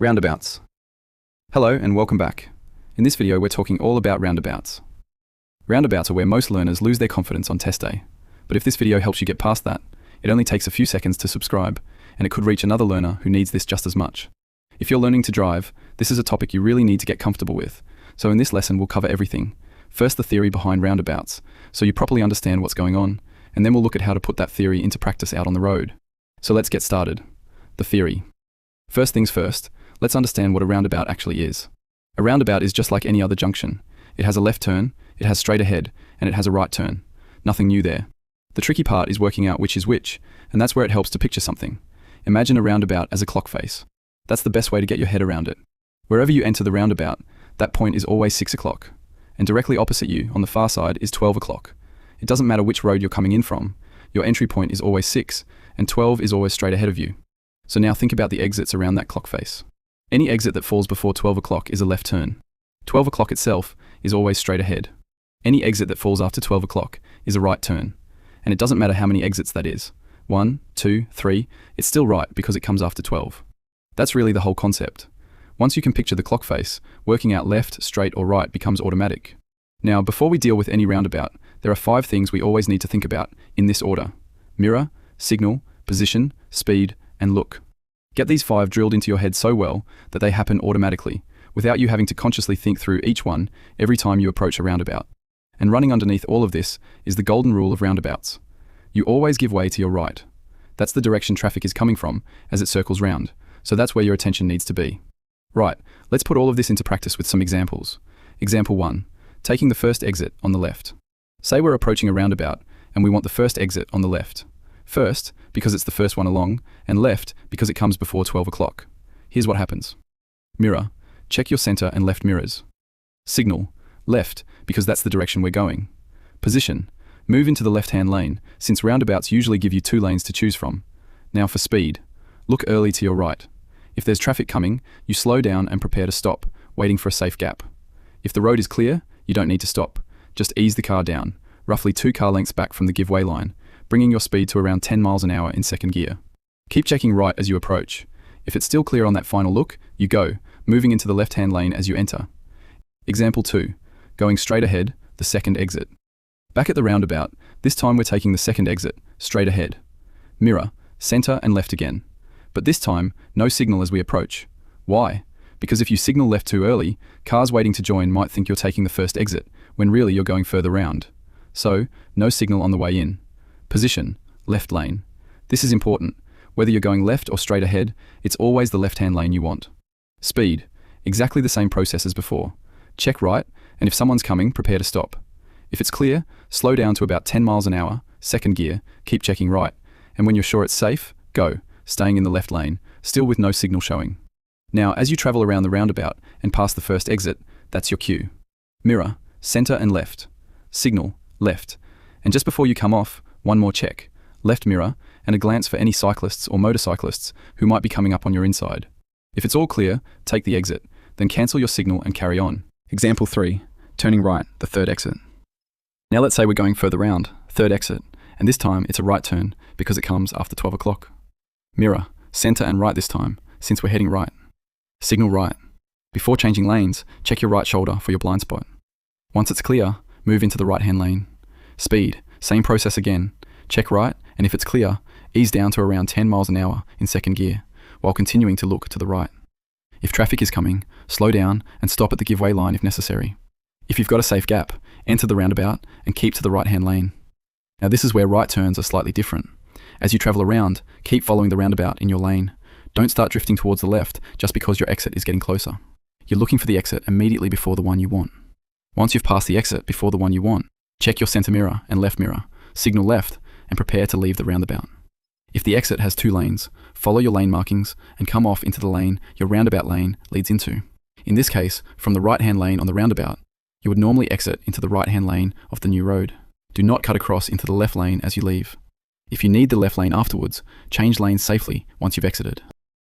Roundabouts. Hello and welcome back. In this video we're talking all about roundabouts. Roundabouts are where most learners lose their confidence on test day. But if this video helps you get past that, it only takes a few seconds to subscribe, and it could reach another learner who needs this just as much. If you're learning to drive, this is a topic you really need to get comfortable with. So in this lesson we'll cover everything. First, the theory behind roundabouts, so you properly understand what's going on, and then we'll look at how to put that theory into practice out on the road. So let's get started. The theory. First things first, let's understand what a roundabout actually is. A roundabout is just like any other junction. It has a left turn, it has straight ahead, and it has a right turn. Nothing new there. The tricky part is working out which is which, and that's where it helps to picture something. Imagine a roundabout as a clock face. That's the best way to get your head around it. Wherever you enter the roundabout, that point is always 6 o'clock. And directly opposite you, on the far side, is 12 o'clock. It doesn't matter which road you're coming in from. Your entry point is always 6, and 12 is always straight ahead of you. So now think about the exits around that clock face. Any exit that falls before 12 o'clock is a left turn. 12 o'clock itself is always straight ahead. Any exit that falls after 12 o'clock is a right turn. And it doesn't matter how many exits that is. 1, 2, 3, it's still right because it comes after 12. That's really the whole concept. Once you can picture the clock face, working out left, straight or right becomes automatic. Now, before we deal with any roundabout, there are 5 things we always need to think about in this order: mirror, signal, position, speed, and look. Get these 5 drilled into your head so well that they happen automatically, without you having to consciously think through each one every time you approach a roundabout. And running underneath all of this is the golden rule of roundabouts. You always give way to your right. That's the direction traffic is coming from as it circles round, so that's where your attention needs to be. Right, let's put all of this into practice with some examples. Example 1, taking the first exit on the left. Say we're approaching a roundabout and we want the first exit on the left. First, because it's the first one along, and left because it comes before 12 o'clock. Here's what happens. Mirror, check your center and left mirrors. Signal, left because that's the direction we're going. Position, move into the left-hand lane since roundabouts usually give you 2 lanes to choose from. Now for speed, look early to your right. If there's traffic coming, you slow down and prepare to stop, waiting for a safe gap. If the road is clear, you don't need to stop. Just ease the car down, roughly 2 car lengths back from the give-way line, bringing your speed to around 10 miles an hour in second gear. Keep checking right as you approach. If it's still clear on that final look, you go, moving into the left-hand lane as you enter. Example 2, going straight ahead, the second exit. Back at the roundabout, this time we're taking the second exit, straight ahead. Mirror, center and left again. But this time, no signal as we approach. Why? Because if you signal left too early, cars waiting to join might think you're taking the first exit, when really you're going further round. So, no signal on the way in. Position, left lane. This is important. Whether you're going left or straight ahead, it's always the left-hand lane you want. Speed, exactly the same process as before. Check right, and if someone's coming, prepare to stop. If it's clear, slow down to about 10 miles an hour, second gear, keep checking right, and when you're sure it's safe, go, staying in the left lane, still with no signal showing. Now, as you travel around the roundabout and past the first exit, that's your cue. Mirror, center and left. Signal, left. And just before you come off, one more check, left mirror, and a glance for any cyclists or motorcyclists who might be coming up on your inside. If it's all clear, take the exit, then cancel your signal and carry on. Example 3, turning right, the third exit. Now let's say we're going further round, third exit, and this time it's a right turn because it comes after 12 o'clock. Mirror, center and right this time, since we're heading right. Signal right. Before changing lanes, check your right shoulder for your blind spot. Once it's clear, move into the right-hand lane. Speed, same process again. Check right, and if it's clear, ease down to around 10 miles an hour in second gear, while continuing to look to the right. If traffic is coming, slow down and stop at the give-way line if necessary. If you've got a safe gap, enter the roundabout and keep to the right-hand lane. Now this is where right turns are slightly different. As you travel around, keep following the roundabout in your lane. Don't start drifting towards the left just because your exit is getting closer. You're looking for the exit immediately before the one you want. Once you've passed the exit before the one you want, check your center mirror and left mirror, signal left, and prepare to leave the roundabout. If the exit has 2 lanes, follow your lane markings and come off into the lane your roundabout lane leads into. In this case, from the right-hand lane on the roundabout, you would normally exit into the right-hand lane of the new road. Do not cut across into the left lane as you leave. If you need the left lane afterwards, change lanes safely once you've exited.